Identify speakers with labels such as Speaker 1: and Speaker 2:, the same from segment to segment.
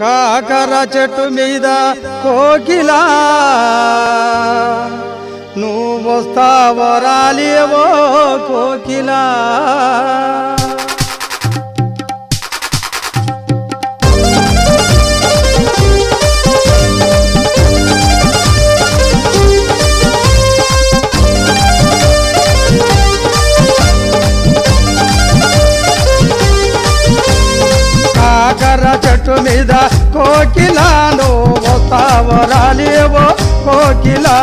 Speaker 1: కాకర చెట్టు మీద కోకిలా నువ్వు వస్తావో రాలేవో కోకిలా కాకర చెట్టు మీద కోకిలా నువ్వు వస్తావో రాలేవో కోకిలా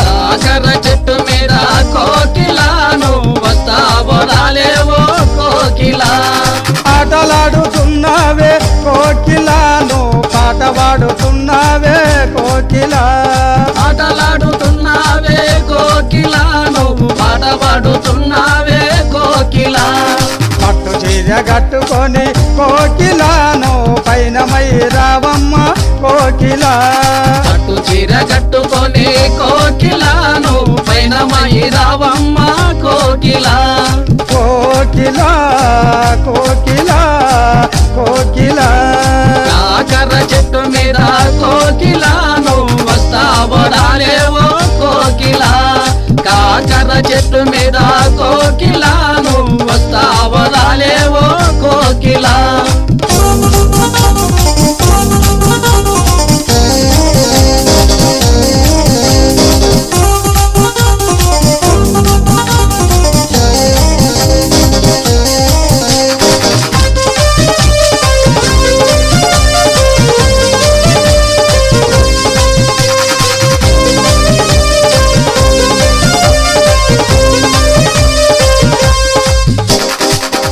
Speaker 2: కాకర చెట్టు మీద కోకిలా నువ్వు వస్తావో రాలేవో కోకిలా
Speaker 1: ఆటలాడుతున్నావే కోకిలా నువ్వు పాట పాడుతున్నావే కోకిలా
Speaker 2: ఆటలాడుతున్నావే కోకిలా నువ్వు పాట పాడుతున్నావే కోకిలా
Speaker 1: పట్టు చీర కట్టుకొని కోకిలా నువ్వు పైన మై రావమ్మ కోకిలా
Speaker 2: పట్టు చీర కట్టుకొని కోకిలా నువ్వు పైన మై రావమ్మ కోకిలా
Speaker 1: కోకిలా కోకిలా కోకిలా
Speaker 2: కాకర చెట్టు మీద కోకిలా నువ్వు వస్తావో రాలేవో కోకిలా కాకర చెట్టు మీద కోకిలా నువ్వు వస్తావో రాలేవో కోకిలా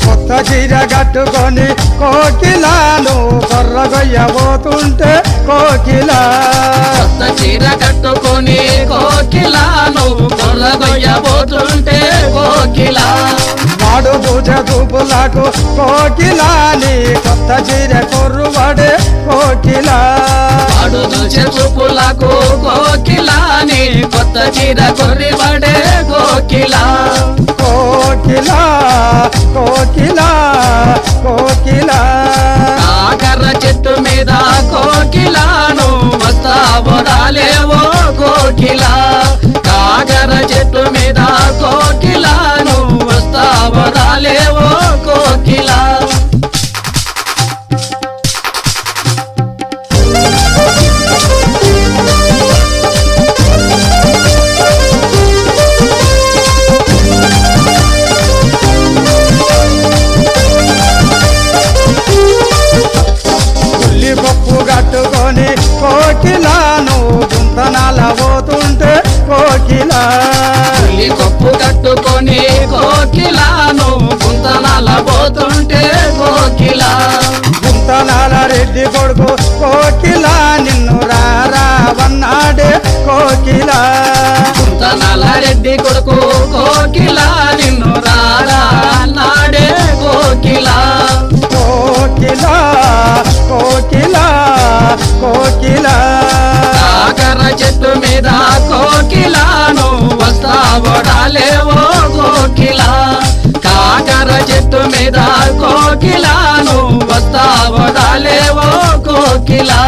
Speaker 1: కొత్త చీర కట్టుకొని కోకిలా నువ్వు కొర్రగొయ్యబోతుంటే కోకిలా
Speaker 2: కొత్త చీర కట్టుకొని కోకిలా నువ్వు కొర్రగొయ్యబోతుంటే కోకిలా
Speaker 1: వాడు పూజ చూపులకు కోకిలా నీ కొత్త చీర కొర్రుబడే కోకిలా
Speaker 2: వాడు చూసే చూపులకు కోకిలా నీ కొత్త చీర కొర్రిబడే కోకిలా
Speaker 1: కోకిలా కోకిలా కోకిలా
Speaker 2: కాకర చెట్టు మీద కోకిలా నువ్వు వస్తావో రాలేవో కోకిలా కాకర చెట్టు మీద కోకిలా నువ్వు వస్తావో రాలేవో కోకిలా
Speaker 1: ఉల్లి పప్పు కట్టుకొని కోకిలా నువ్వు గుంతనాల పోతుంటే కోకిలా
Speaker 2: ఉల్లి కప్పు కట్టుకొని కోకిలా నువ్వు గుంతనాల పోతుంటే కోకిలా
Speaker 1: గుంతనాల రెడ్డి కొడుకు కోకిలా నిన్ను రావన్నాడే కోకిలా
Speaker 2: గుంతనాల రెడ్డి కొడుకు కోకిలా నిన్ను రారా నాడే కోకిలా
Speaker 1: కోకిలా కోకిలా కోకిలా
Speaker 2: కాకర చెట్టు మీద కోకిలా నువ్వు వస్తావో రాలేవో కోకిలా కాకర చెట్టు మీద కోకిలా నువ్వు వస్తావో రాలేవో కోకిలా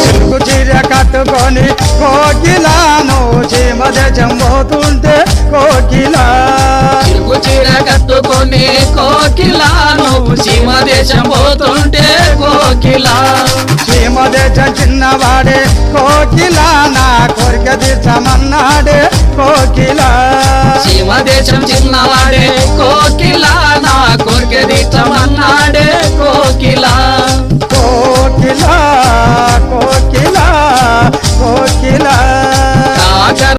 Speaker 1: తెలుగు చీర కట్టుకొని కోకిలా నువ్వు చీమ పోతుంటే కోకిలా
Speaker 2: చిరుకు చీర కట్టుకొని కోకిలా నువ్వు సీమ దేశం పోతుంటే కోకిలా
Speaker 1: చీమ దేశం చిన్నవాడే కోకిలా నా కోరిక తీర్చమన్నాడే కోకిలా
Speaker 2: సీమ దేశం చిన్నవాడే కోకిలా నా కోరిక తీర్చమన్నాడే కోకిలా
Speaker 1: కోకిలా కోకిలా కోకిలా